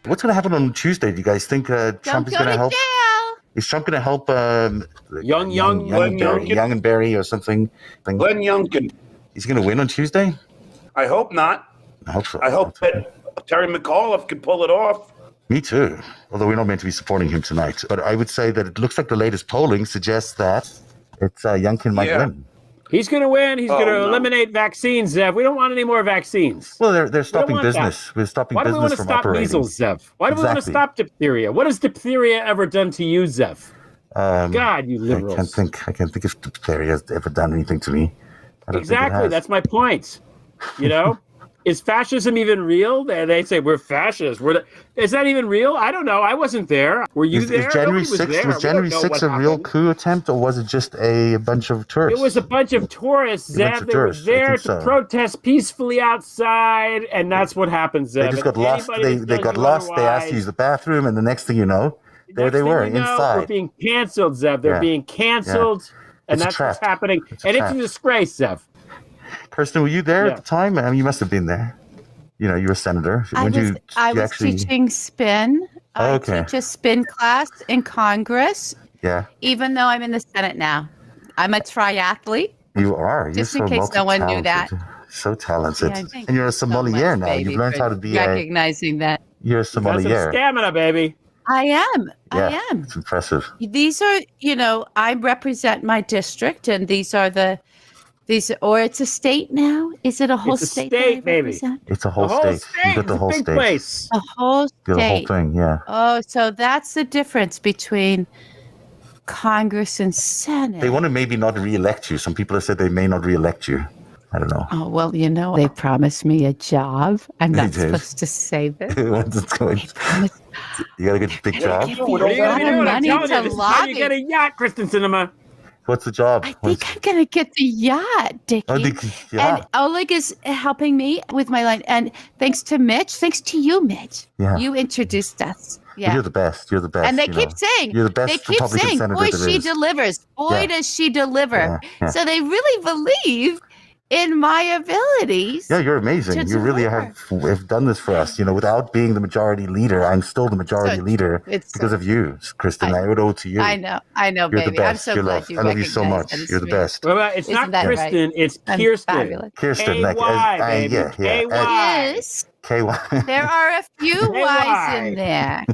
What's going to happen on Tuesday? Do you guys think Trump is going to help? Jail. Is Trump going to help Young and Barry or something? Glenn Youngkin. He's going to win on Tuesday? I hope not. I hope so. I hope that Terry McAuliffe can pull it off. Me too. Although we're not meant to be supporting him tonight. But I would say that it looks like the latest polling suggests that it's Youngkin might win. He's going to win. He's going to eliminate vaccines, Zev. We don't want any more vaccines. Well, they're stopping business. We're stopping business from operating. Why do we want to stop measles, Zev? Why do we want to stop diphtheria? What has diphtheria ever done to you, Zev? God, you liberals. I can't think if diphtheria has ever done anything to me. Exactly. That's my point. You know? Is fascism even real? They say we're fascists. Is that even real? I don't know. I wasn't there. Were you there? Was January 6th a real coup attempt, or was it just a bunch of tourists? It was a bunch of tourists, Zev. They were there to protest peacefully outside, and that's what happened, Zev. They just got lost. They got lost. They asked to use the bathroom, and the next thing you know, there they were inside. We're being canceled, Zev. They're being canceled, and that's what's happening. And it's a disgrace, Zev. Kyrsten, were you there at the time? I mean, you must have been there. You know, you were a senator. I was teaching spin. I teach a spin class in Congress. Yeah. Even though I'm in the Senate now. I'm a triathlete. You are. Just in case no one knew that. So talented. Yeah, and you're a sommelier now. You've learned how to be recognizing that. You're a sommelier. Got some stamina, baby. I am. It's impressive. These are, I represent my district, and or it's a state now? Is it a whole state? It's a state, baby. It's a whole state. You got the whole state. Place. The whole state. The whole thing, yeah. Oh, so that's the difference between Congress and Senate. They want to maybe not re-elect you. Some people have said they may not re-elect you. I don't know. Oh, well, they promised me a job. I'm not supposed to say this. Once it's going. You got to get a big job? What are you going to do? Money to lobby. You get a yacht, Kyrsten Sinema. What's the job? I think I'm going to get the yacht, Dickie. And Oleg is helping me with my line. And thanks to Mitch. Thanks to you, Mitch. Yeah. You introduced us. Yeah. Well, you're the best. You're the best. And they keep saying, you're the best Republican senator boy, she delivers. Boy, does she deliver. Yeah. So they really believe in my abilities. Yeah, you're amazing. You really have done this for us. Without being the majority leader, I'm still the majority leader because of you, Kyrsten. I owe it to you. I know, you're baby. The best. I'm so glad you I love you so much. You're the best. Well, it's not Kyrsten, it's Kyrsten. Kyrsten, K-Y, baby. K-Y. Yes. K-Y. There are a few Y's in there.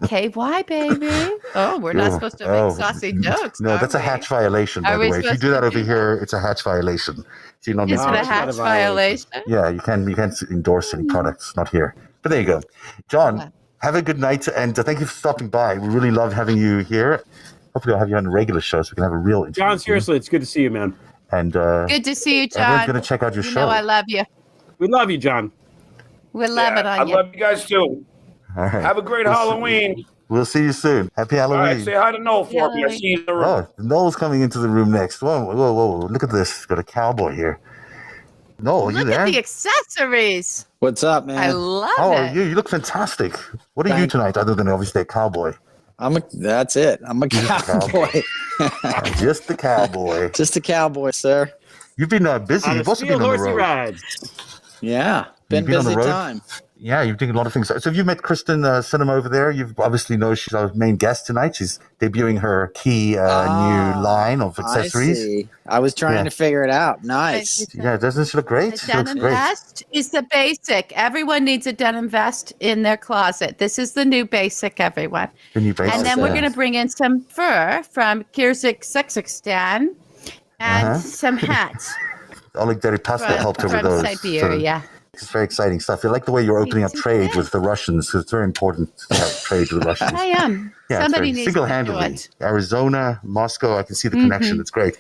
K-Y, baby. Oh, we're not supposed to make saucy jokes. No, that's a hatch violation, by the way. If you do that over here, it's a hatch violation. So is it a hatch violation? Yeah, you can't endorse any products, not here. But there you go. John, have a good night, and thank you for stopping by. We really love having you here. Hopefully I'll have you on a regular show so we can have a real interview. John, seriously, it's good to see you, man. And good to see you, John. Everyone's going to check out your show. I love you. We love you, John. We love it on you. I love you guys, too. All right. Have a great Halloween. We'll see you soon. Happy Halloween. All right, say hi to Noel for me. I see you in the room. Oh, Noel's coming into the room next. Whoa. Look at this. Got a cowboy here. Noel, you there? Look at the accessories. What's up, man? I love it. How are you? You look fantastic. What are you tonight other than obviously a cowboy? That's it. I'm a cowboy. Just the cowboy. Just a cowboy, sir. You've been busy. You've also been on the road. Rides. Yeah, been busy time. Yeah, you're doing a lot of things. So have you met Kyrsten Sinema over there? You obviously know she's our main guest tonight. She's debuting her key new line of accessories. I see. I was trying to figure it out. Nice. Yeah, doesn't she look great? The denim vest is the basic. Everyone needs a denim vest in their closet. This is the new basic, everyone. The new basic. And then we're going to bring in some fur from Kyrgyzstan and some hats. Oleg Deripaska helped her with those. From Siberia. It's very exciting stuff. I like the way you're opening up trade with the Russians, because it's very important to have trade with the Russians. I am. Yeah, somebody needs single-handedly. to do it. Arizona, Moscow, I can see the connection. It's great.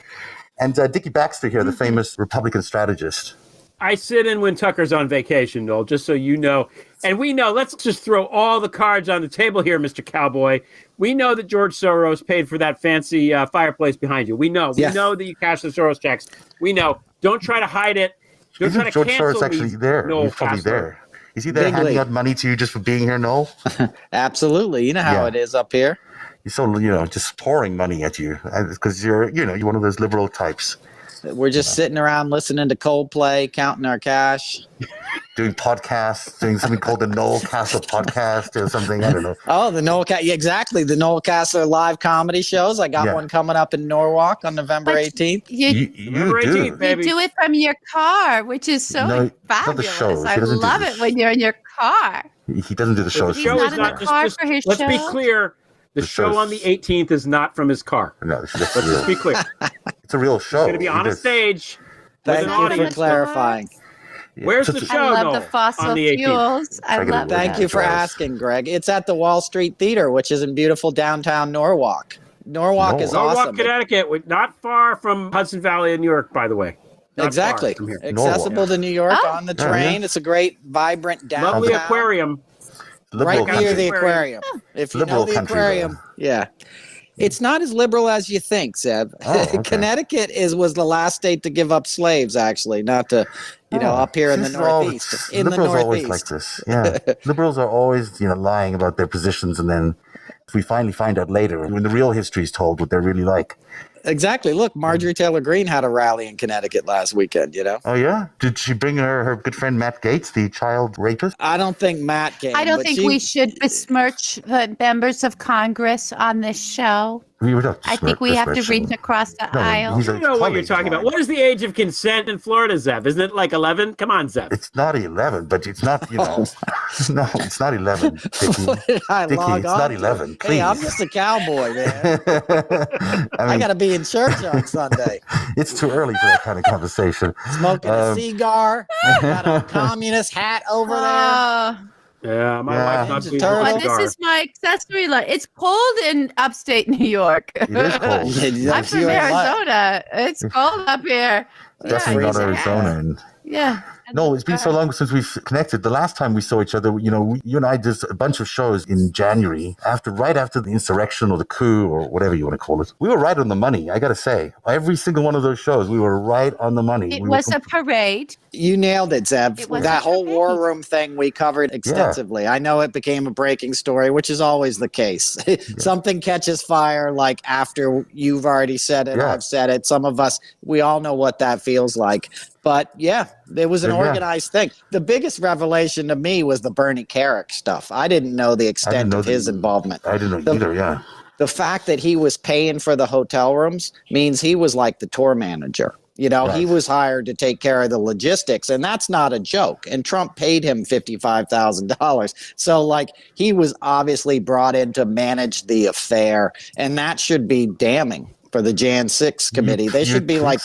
And DIckie Baxter here, the famous Republican strategist. I sit in when Tucker's on vacation, Noel, just so you know. And we know, let's just throw all the cards on the table here, Mr. Cowboy. We know that George Soros paid for that fancy fireplace behind you. We know. We know that you cashed the Soros checks. We know. Don't try to hide it. Don't try to George cancel Soros actually there? He's probably there. Is he there handing out money to you just for being here, Noel? Absolutely. You know how it is up here. He's so, just pouring money at you because you're one of those liberal types. We're just sitting around listening to Coldplay, counting our cash. doing podcasts, doing something called the Noel Casler podcast or something. I don't know. Oh, the exactly. The Noel Casler live comedy shows. I got one coming up in Norwalk on November 18th. November 18th, baby. You do it from your car, which is so fabulous. I love it when you're in your car. He doesn't do the shows. He's not in the car for his show. Let's be clear. The show on the 18th is not from his car. No, let's just be clear. It's a real show. He's going to be on a stage. Thank you for clarifying. Where's the show? I love the fossil fuels. I love that. Thank you for asking, Greg. It's at the Wall Street Theater, which is in beautiful downtown Norwalk. Norwalk is awesome. Norwalk, Connecticut, not far from Hudson Valley in New York, by the way. Exactly. Accessible to New York on the train. It's a great, vibrant downtown. Lovely aquarium. Right near the aquarium. If you know the aquarium, it's not as liberal as you think, Zeb. Connecticut was the last state to give up slaves, actually, not to, up here in the Northeast. Liberals are always like this. Yeah, liberals are always, lying about their positions, and then we finally find out later when the real history is told what they're really like. Exactly. Look, Marjorie Taylor Greene had a rally in Connecticut last weekend, Oh, yeah? Did she bring her good friend Matt Gaetz, the child rapist? I don't think Matt came. I don't think we should besmirch the members of Congress on this show. I think we have to reach across the aisle. You don't know what you're talking about. What is the age of consent in Florida, Zeb? Isn't it like 11? Come on, Zeb. It's not 11, but it's not, No, it's not 11, Dickie. It's not 11, please. Hey, I'm just a cowboy, man. I got to be in church on Sunday. It's too early for that kind of conversation. Smoking a cigar. Got a communist hat over there. Yeah, my wife's not pleased with the cigar. This is my accessory light. It's cold in upstate New York. It is cold. I'm from Arizona. It's cold up here. Definitely not Arizona. Yeah. No, it's been so long since we've connected. The last time we saw each other, you and I did a bunch of shows in January, right after the insurrection or the coup or whatever you want to call it. We were right on the money, I got to say. Every single one of those shows, we were right on the money. It was a parade. You nailed it, Zeb. That whole war room thing we covered extensively. Yeah. I know it became a breaking story, which is always the case. Something catches fire like after you've already said it, I've said it. Some of us, we all know what that feels like. But there was an organized thing. The biggest revelation to me was the Bernie Carrick stuff. I didn't know the extent of his involvement. I didn't know either, The fact that he was paying for the hotel rooms means he was like the tour manager. He was hired to take care of the logistics, and that's not a joke. And Trump paid him $55,000. So, he was obviously brought in to manage the affair, and that should be damning for the Jan 6 committee. They should be like,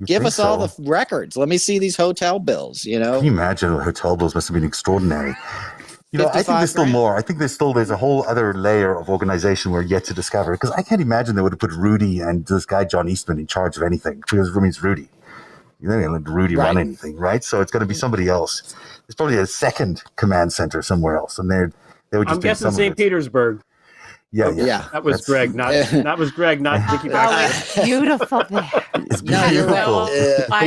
give us all the records. Let me see these hotel bills, Can you imagine the hotel bills must have been extraordinary? I think there's still more. I think there's a whole other layer of organization we're yet to discover, because I can't imagine they would have put Rudy and this guy John Eastman in charge of anything, because it's Rudy. They didn't let Rudy run anything, right? So it's going to be somebody else. There's probably a second command center somewhere else, and they would just. I'm guessing St. Petersburg. Yeah. That was Greg, not Dickie Baxter. It's beautiful there. It's beautiful.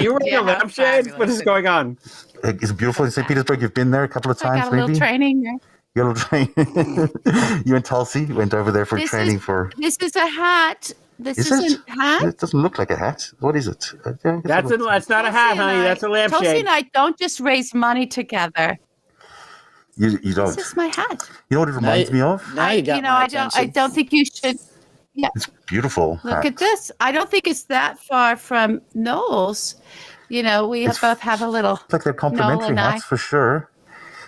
You were in your lampshades? What is going on? It's beautiful in St. Petersburg. You've been there a couple of times, maybe? A little training there. You got a little training. You and Tulsi went over there for training for... This is a hat. This is a hat? It doesn't look like a hat. What is it? That's not a hat, honey. That's a lampshade. Tulsi and I don't just raise money together. You don't. This is my hat. You know what it reminds me of? I don't think you should. Yeah. It's beautiful. Look at this. I don't think it's that far from Noel's. We both have a little. It's like they're complimentary hats for sure.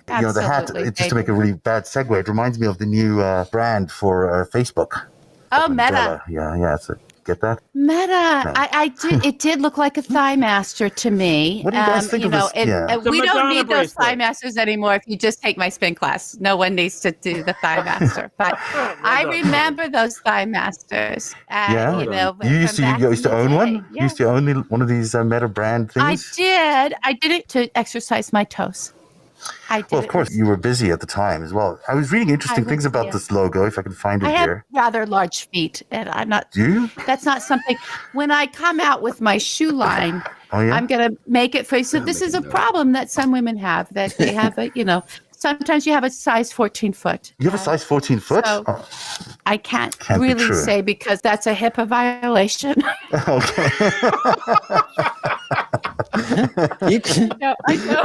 Absolutely, the hat, just to make a really bad segue, it reminds me of the new brand for Facebook. Oh, Meta. Yeah. Get that? Meta. No. I did. It did look like a Thigh Master to me. What do you guys think of this? We don't need those Thigh Masters anymore. If you just take my spin class, no one needs to do the Thigh Master. But I remember those Thigh Masters. You used to own one. Yeah. You used to own one of these Meta brand things. I did. I did it to exercise my toes. Well, of course, you were busy at the time as well. I was reading interesting things about this logo, if I can find it here. I have rather large feet, and I'm not... Do you? That's not something... When I come out with my shoe line, I'm going to make it for you. So this is a problem that some women have, that they have sometimes you have a size 14 foot. You have a size 14 foot? So I can't really say, because that's a HIPAA violation. Okay. You could, I know.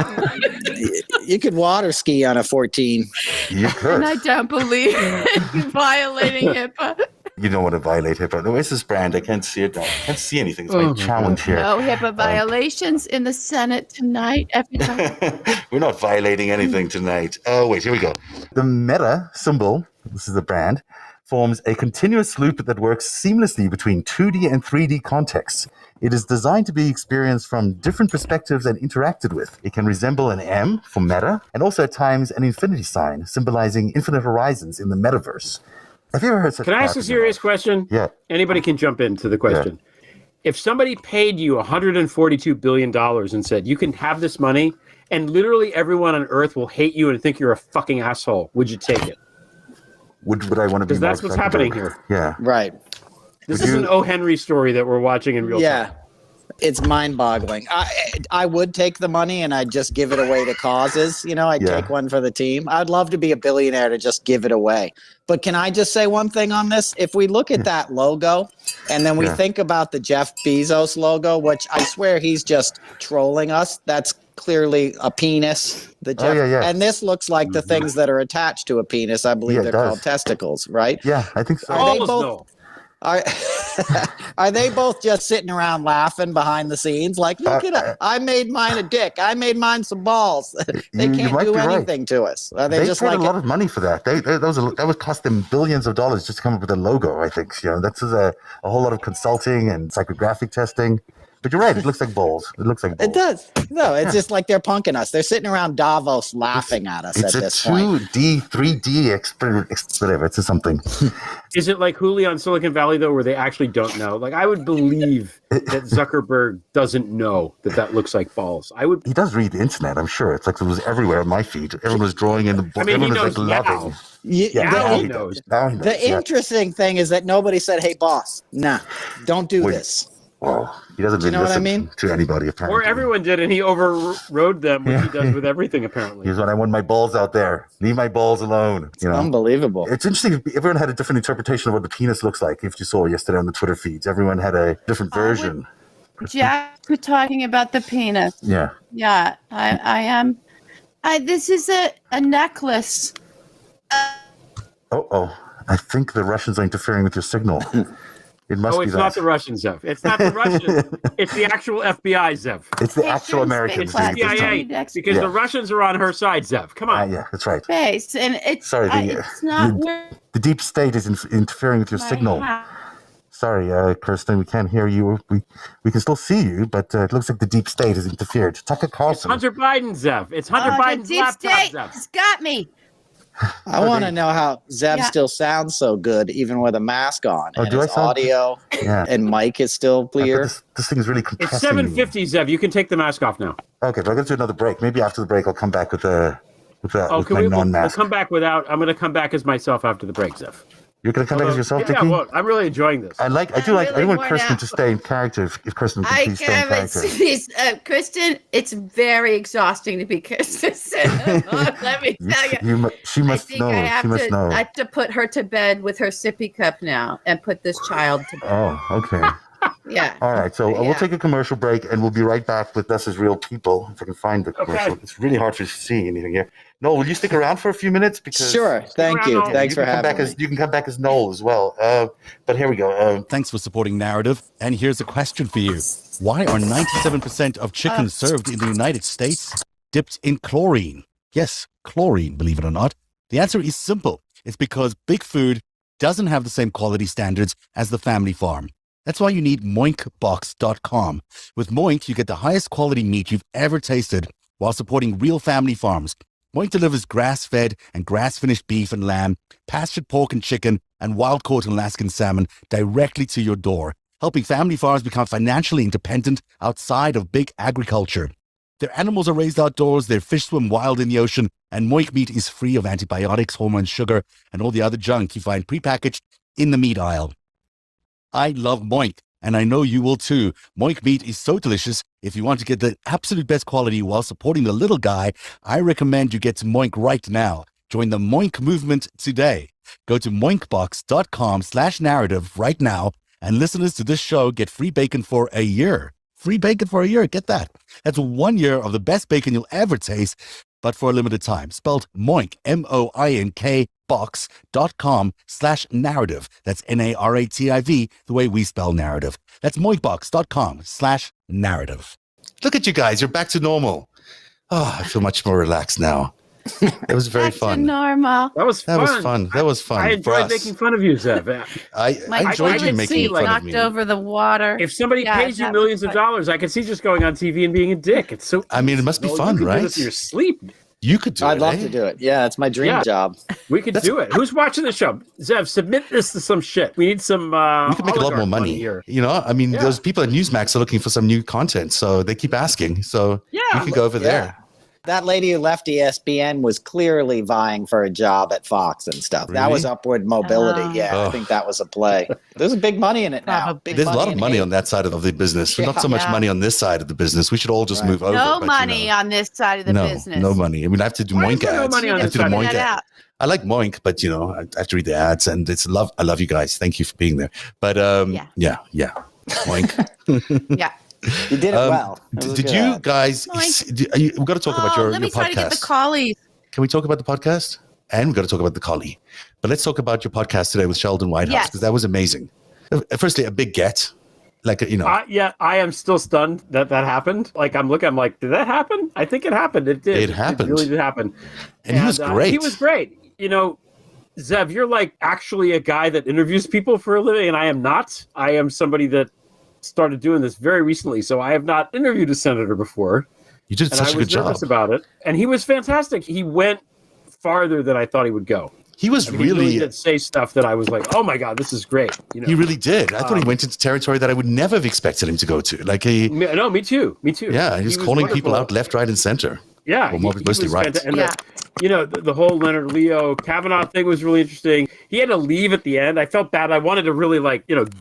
you could water ski on a 14. You could. And I don't believe you violating HIPAA. You don't want to violate HIPAA. Where's this brand? I can't see it. I can't see anything. It's my challenge here. No HIPAA violations in the Senate tonight. We're not violating anything tonight. Oh, wait, here we go. The Meta symbol, this is the brand, forms a continuous loop that works seamlessly between 2D and 3D contexts. It is designed to be experienced from different perspectives and interacted with. It can resemble an M for meta, and also at times an infinity sign, symbolizing infinite horizons in the metaverse. Have you ever heard such? Can I ask a serious question? Yeah. Anybody can jump into the question. Yeah. If somebody paid you $142 billion and said, you can have this money, and literally everyone on Earth will hate you and think you're a fucking asshole, would you take it? Would I want to be? Because that's what's happening here. Yeah. Right. This is an O. Henry story that we're watching in real time. Yeah. It's mind-boggling. I would take the money and I'd just give it away to causes. I'd take one for the team. I'd love to be a billionaire to just give it away. But can I just say one thing on this? If we look at that logo and then we think about the Jeff Bezos logo, which I swear he's just trolling us, that's clearly a penis. And this looks like the things that are attached to a penis. I believe they're called testicles, right? Yeah, I think so. Are they both? Are they both just sitting around laughing behind the scenes? Like, look at it. I made mine a dick. I made mine some balls. They can't do anything to us. Are they just paid like a lot of money for that. That would cost them billions of dollars just to come up with a logo, I think. That's a whole lot of consulting and psychographic testing. But you're right. It looks like balls. It does. No, it's just like they're punking us. They're sitting around Davos laughing at us at this point. It's a 2D, 3D whatever. It's something. Is it like Huli on Silicon Valley, though, where they actually don't know? Like, I would believe that Zuckerberg doesn't know that looks like balls. He does read the internet, I'm sure. It's like it was everywhere on my feed. Everyone was drawing in the book. Everyone was like loving. Now he knows. The interesting thing is that nobody said, hey, boss, nah, don't do this. Well, he doesn't really listen to anybody, apparently. Or everyone did, and he overrode them, which he does with everything, apparently. Here's when I want my balls out there. Leave my balls alone. Unbelievable. It's interesting. Everyone had a different interpretation of what the penis looks like. If you saw yesterday on the Twitter feeds, everyone had a different version. Jack, we're talking about the penis. Yeah. Yeah, I am. This is a necklace. I think the Russians are interfering with your signal. It must be it's not the Russians, Zev. It's not the Russians. It's the actual FBI, Zev. It's the actual Americans. It's the CIA, because the Russians are on her side, Zev. Come on. Yeah, that's right. Face, and it's it's not. The deep state is interfering with your signal. Sorry, Kyrsten, we can't hear you. We can still see you, but it looks like the deep state has interfered. Tucker Carlson. It's Hunter Biden, Zev. It's Hunter Biden's laptop, Zev. It's got me. I want to know how Zev still sounds so good, even with a mask on. And his audio and mic is still clear. This thing is really compressing. It's 7:50, Zev. You can take the mask off now. Okay, but I'm going to do another break. Maybe after the break, I'll come back with my non-mask. We'll come back without. I'm going to come back as myself after the break, Zev. You're going to come back as yourself, Dickie? Yeah, well, I'm really enjoying this. I want Kyrsten to stay in character. If Kyrsten can please stay in character. Kyrsten, it's very exhausting to be Kyrsten Sinema. Let me tell you. She must know. I have to put her to bed with her sippy cup now and put this child to bed. Oh, okay. Yeah. All right. So we'll take a commercial break and we'll be right back with Us as Real People. If I can find the commercial. Okay. It's really hard to see anything here. Noel, will you stick around for a few minutes? Sure. Thank you. Thanks for having me. You can come back as Noel as well. But here we go. Thanks for supporting Narrative. And here's a question for you. Why are 97% of chicken served in the United States dipped in chlorine? Yes, chlorine, believe it or not. The answer is simple. It's because Big Food doesn't have the same quality standards as the family farm. That's why you need moinkbox.com. With Moink, you get the highest quality meat you've ever tasted while supporting real family farms. Moink delivers grass-fed and grass-finished beef and lamb, pastured pork and chicken, and wild-caught Alaskan salmon directly to your door, helping family farms become financially independent outside of big agriculture. Their animals are raised outdoors, their fish swim wild in the ocean, and Moink meat is free of antibiotics, hormones, sugar, and all the other junk you find prepackaged in the meat aisle. I love Moink, and I know you will too. Moink meat is so delicious. If you want to get the absolute best quality while supporting the little guy, I recommend you get to Moink right now. Join the Moink movement today. Go to moinkbox.com/narrative right now, and listeners to this show get free bacon for a year. Free bacon for a year. Get that. That's 1 year of the best bacon you'll ever taste, but for a limited time. Spelled Moink, MOINK, box.com/narrative. That's NARATIV, the way we spell narrative. That's moinkbox.com/narrative. Look at you guys. You're back to normal. Oh, I feel much more relaxed now. It was very fun. Normal. That was fun. That was fun. I enjoyed making fun of you, Zev. I enjoyed you making fun of me. Knocked over the water. If somebody pays you millions of dollars, I could see just going on TV and being a dick. It's so. I mean, it must be fun, you right? Do this in your sleep. You could do it. I'd love to do it. Yeah, it's my dream job. We could do it. Who's watching the show? Zev, submit this to some shit. We need some. We could make a lot more money here. You know, I mean, those people at Newsmax are looking for some new content, so they keep asking. So you can go over there. That lady who left ESPN was clearly vying for a job at Fox and stuff. Really? That was upward mobility. I think that was a play. There's a big money in it now. There's a lot of money on that side of the business. Not so much money on this side of the business. We should all just move over. No money on this side of the business. No money. I mean, I have to do Moink ads. No money on I have to do Moink ads. ads. I like Moink, but I have to read the ads, and it's love. I love you guys. Thank you for being there. But yeah, Moink. Yeah. You did it well. Did you guys? We've got to talk about your podcast. Let me try to get the collie. Can we talk about the podcast? And we've got to talk about the collie. But let's talk about your podcast today with Sheldon Whitehouse, because that was amazing. Firstly, a big get. Like, I am still stunned that happened. Like, I'm like, did that happen? I think it happened. It did. It happened. It really did happen. And he was great. He was great. Zev, you're like actually a guy that interviews people for a living, and I am not. I am somebody that started doing this very recently, so I have not interviewed a senator before. You did such a good job. I was nervous about it, and he was fantastic. He went farther than I thought he would go. He was he really did say stuff that I was like, "Oh my god, this is great." He really did. I thought he went into territory that I would never have expected him to go to. Like me too. Yeah, he was calling people out left, right, and center. Yeah, mostly right. And the whole Leonard Leo Kavanaugh thing was really interesting. He had to leave at the end. I felt bad. I wanted to really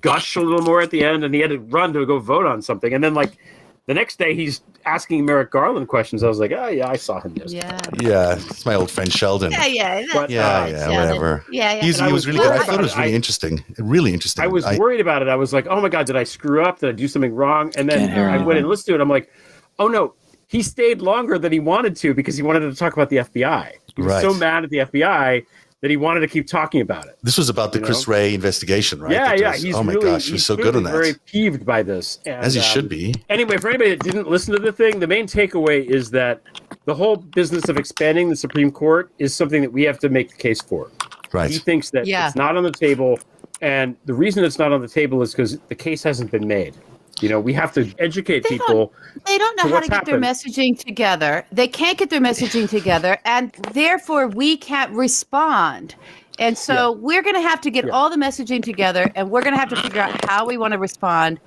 gush a little more at the end, and he had to run to go vote on something. And then the next day, he's asking Merrick Garland questions. I was like, oh yeah, I saw him yesterday. Yeah, it's my old friend Sheldon. Whatever. He was really good. I thought it was really interesting. Really interesting. I was worried about it. I was like, oh my god, did I screw up? Did I do something wrong? And then I went and listened to it. I'm like, oh no. He stayed longer than he wanted to because he wanted to talk about the FBI. He was so mad at the FBI that he wanted to keep talking about it. This was about the Chris Wray investigation, right? Yeah. He's my gosh, he was so good on that. Very peeved by this. And, as he should be. Anyway, for anybody that didn't listen to the thing, the main takeaway is that the whole business of expanding the Supreme Court is something that we have to make the case for. Right. He thinks that it's not on the table. And the reason it's not on the table is because the case hasn't been made. We have to educate people. They don't know how to get their messaging together. They can't get their messaging together, and therefore we can't respond. And so we're going to have to get all the messaging together, and we're going to have to figure out how we want to respond.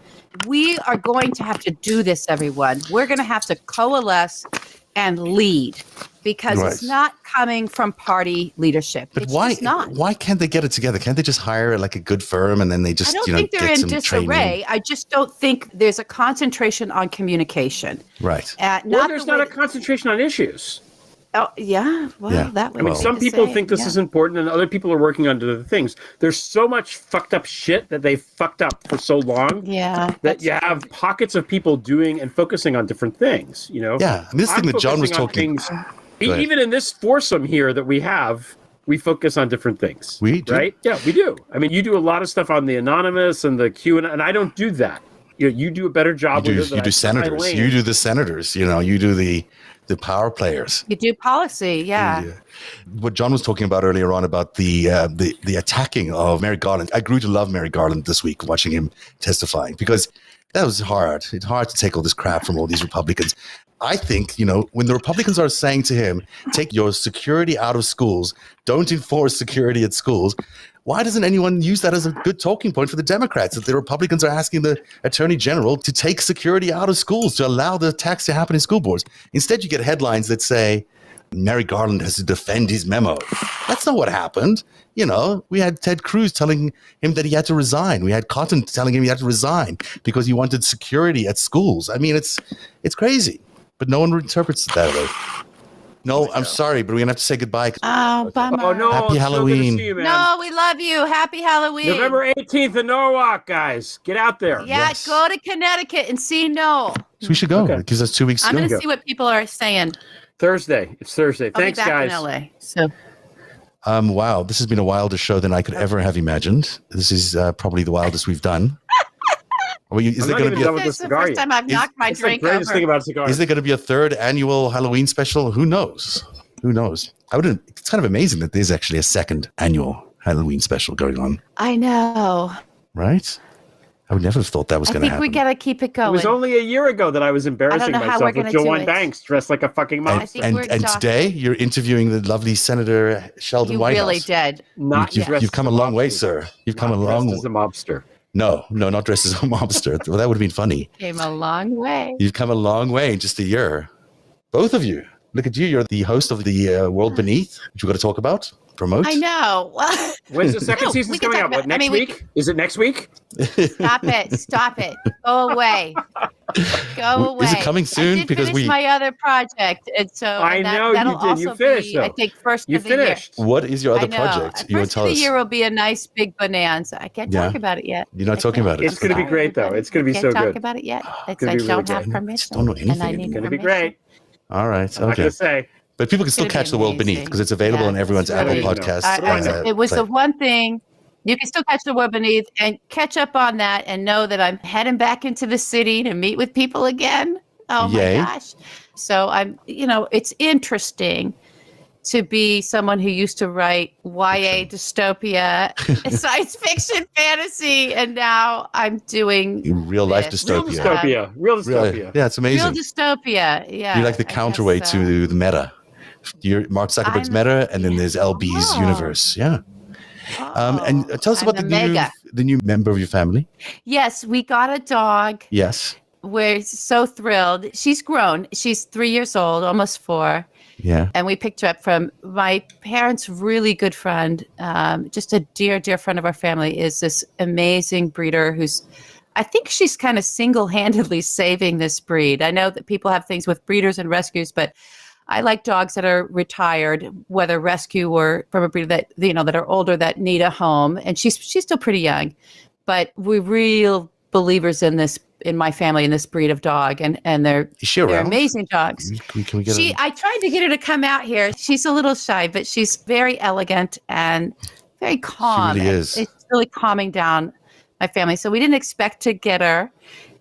We are going to have to do this, everyone. We're going to have to coalesce and lead, because it's not coming from party leadership. But it's why just not. Why can't they get it together? Can't they just hire like a good firm and then they just I don't think they're get in some disarray. training? I just don't think there's a concentration on communication. Right. There's not a concentration on issues. Oh yeah, that. I mean, some people think this is important, and other people are working on other things. There's so much fucked up shit that they've fucked up for so long. Yeah, that you have pockets of people doing and focusing on different things. Yeah, and this thing that John was talking. Even in this foursome here that we have, we focus on different things. We do, right? Yeah, we do. I mean, you do a lot of stuff on the anonymous and the Q and I don't do that. You do a better job with it. You do senators. You do the senators. You do the power players. You do policy, What John was talking about earlier on about the attacking of Merrick Garland. I grew to love Merrick Garland this week, watching him testifying, because that was hard. It's hard to take all this crap from all these Republicans. I think, when the Republicans are saying to him, take your security out of schools, don't enforce security at schools, why doesn't anyone use that as a good talking point for the Democrats? That the Republicans are asking the Attorney General to take security out of schools, to allow the attacks to happen in school boards. Instead, you get headlines that say, Merrick Garland has to defend his memo. That's not what happened. We had Ted Cruz telling him that he had to resign. We had Cotton telling him he had to resign because he wanted security at schools. I mean, it's crazy, but no one interprets it that way. No, I'm sorry, but we're going to have to say goodbye. Oh, bummer. Oh, no. Happy it's so good to Halloween. see you, man. No, we love you. Happy Halloween. November 18th in Norwalk, guys. Get out there. Yeah, Yes. go to Connecticut and see Noel. So we should go. Okay. It gives us 2 weeks I'm to going go. to see what people are saying. Thursday. It's Thursday. I'll Thanks, be back guys. in LA. So Wow, this has been a wilder show than I could ever have imagined. This is probably the wildest we've done. Is I'm there not going to even be done a, with the it's the cigar first yet. time I've knocked my It's the drink greatest over. thing about cigars. is there going to be a third annual Halloween special? Who knows? Who knows? It's kind of amazing that there's actually a second annual Halloween special going on, I know. right? I would never have thought that was I going to think we happen. got to keep it It going. was only a year ago that I was embarrassing know how myself we're with gonna do Joanne it. Banks dressed like a fucking I monster. think we're And talking- today you're interviewing the lovely Senator Sheldon you Whitehouse. really did. Not You've dressed come a as long way, mobster. sir. You've come a Not dressed long as a mobster. No, not dressed as a mobster. Well, that would have been funny. Came a long way. You've come a long way in just a year. Both of you. Look at you. You're the host of the World Beneath, which we've got to talk about, promote. I know. When's the second No, season we can coming talk out? What, about- I next mean, we week? Is it next week? Stop it. Stop it. Go away. Go away. Is it coming soon? I did Because finish my other project. And so I and know you that'll did. You also finished, be, I though. think, first You of the year. finished. What is your other I know. project? You want First to tell of the us? year will be a nice big bonanza. I can't Yeah. talk about it yet. You're not talking about it. It's going to be great, though. It's going to be Can't so talk good. about it yet. It's gonna I be don't really have good. permission. Just don't know and I anything need It's going to be permission. great. All right. I'm not going Okay. to say. But people can still It's gonna catch be the World Beneath amazing. because it's available Yeah, on everyone's it's Apple really good. Podcasts. It was play. the one thing. You can still catch the World Beneath and catch up on that and know that I'm heading back into the city to meet with people again. Oh Yay. my gosh. So it's interesting to be someone who used to write YA dystopia, science fiction, fantasy, and now I'm doing Real life this. Real dystopia. dystopia. Real Really? dystopia. Yeah, it's amazing. real dystopia. Yeah. You're like the I guess counterweight so. to the meta. You're Mark Zuckerberg's I'm- meta, and then there's LB's Oh. universe. Yeah. And tell us I'm about the the mega. new member of your family. Yes, we got a dog. Yes. We're so thrilled. She's grown. She's 3 years old, almost 4. Yeah. And we picked her up from my parents' really good friend, just a dear, dear friend of our family, is this amazing breeder who's, I think she's kind of single-handedly saving this breed. I know that people have things with breeders and rescues, but I like dogs that are retired, whether rescue or from a breeder that, that are older that need a home. And she's still pretty young, but we're real believers in this, in my family, in this breed of dog. And they're Is she around? amazing dogs. Can we get I tried to get her to come out here. She's a little shy, but she's very elegant and very calm. really And is. It's really calming down my family. So we didn't expect to get her.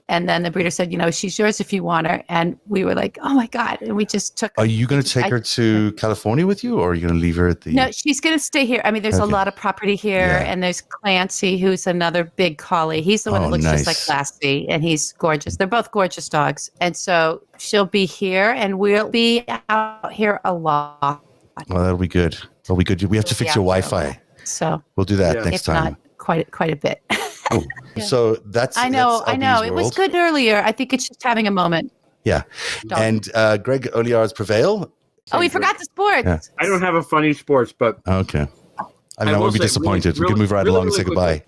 And then the breeder said, she's yours if you want her. And we were like, oh my God. And we just took her. Are you going to take her to California with you, or are you going to leave her at the? No, she's going to stay here. I mean, there's a Okay. lot of property here. Yeah. And there's Clancy, who's another big collie. He's the one Oh, that looks just like nice. Lassie, and he's gorgeous. They're both gorgeous dogs. And so she'll be here, and we'll be out here a lot. Well, that'll be good. That'll be good. We have to fix your Yeah. Wi-Fi. So We'll do that Yeah. next if time. not quite a bit. Oh, so that's I know. that's LB's It was world. good earlier. I think it's just having a moment. Yeah, Dog. and Greg Olear's Prevail. Oh, we forgot the sports. Yeah. I don't have a funny sports, but Okay. I mean, I will won't be say disappointed. we really- can move right really, along and say really goodbye.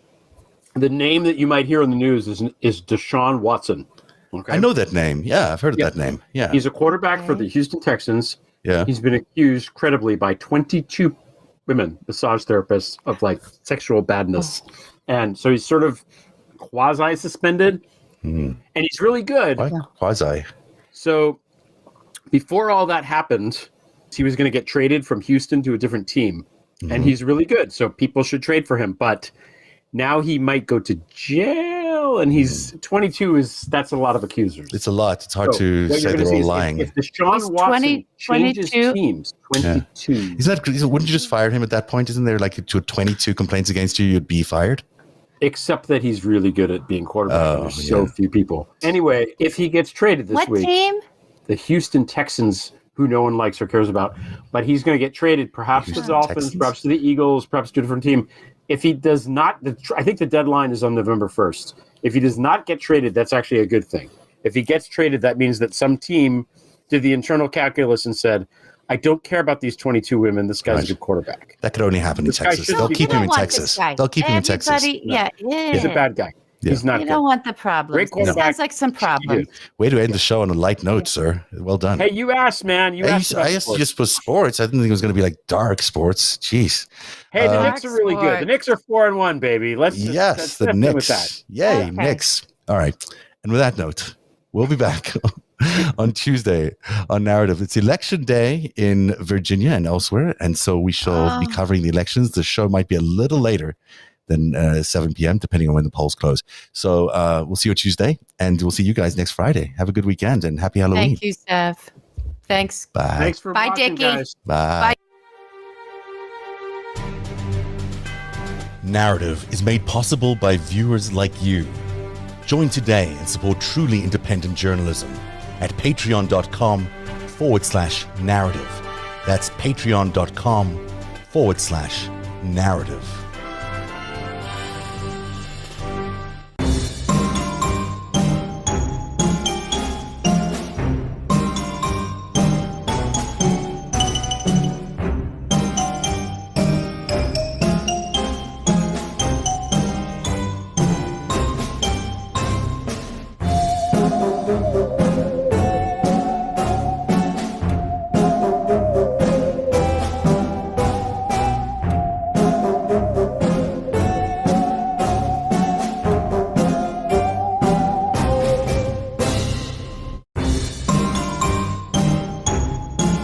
the name that you might hear in the news is Deshaun Watson. Okay. I know that name. Yeah, I've heard of Yeah. that name. Yeah, He's a quarterback for the Houston Texans. yeah. He's been accused credibly by 22 women, massage therapists, of like sexual badness. And so he's sort of quasi suspended, and he's really good. Why quasi? So before all that happened, he was going to get traded from Houston to a different team, and he's really good. So people should trade for him. But now he might go to jail, and he's 22. That's a lot of accusers. It's a lot. It's hard So to what say you're gonna they're see all is lying. If Deshaun He's Watson 20, changes 22. teams, 22. Wouldn't you just fire him at that point? Isn't there like to 22 complaints against you, you'd be fired? Except that he's really good at being quarterback. Oh, and there's so yeah. few people. Anyway, if he gets traded this What week, team? the Houston Texans, who no one likes or cares about, but he's going to get traded, perhaps to the Houston Dolphins, Texans. perhaps to the Eagles, perhaps to a different team. If he does not, I think the deadline is on November 1st. If he does not get traded, that's actually a good thing. If he gets traded, that means that some team did the internal calculus and said, I don't care about these 22 women. This guy's Right. a good quarterback. That could only happen in This guy Texas. should They'll be keep You him don't in want Texas. this guy. They'll keep him in Texas. Everybody- Yeah. He's a bad guy. He's not You good. don't want the problems. Great It quarterback. sounds like some problems. Way to end the show on a light note, sir. Well done. Hey, you asked, man. You asked about I asked sports. just for sports. I didn't think it was going to be like dark sports. Jeez. Hey, the Dark Knicks are really good. The Knicks are 4-1, baby. Let's Yes, let's the stick Knicks. with that. Yay, Okay. Knicks. All right. And with that note, we'll be back on Tuesday on Narrative. It's election day in Virginia and elsewhere. And so we shall be covering the elections. The show might be a little later than 7 p.m., depending on when the polls close. So we'll see you Tuesday, and we'll see you guys next Friday. Have a good weekend and happy Halloween. Thank you, Steph. Thanks. Bye. Thanks for Bye, watching, Dickie. guys. Bye. Bye. Narrative is made possible by viewers like you. Join today and support truly independent journalism at patreon.com/narrative. That's patreon.com/narrative.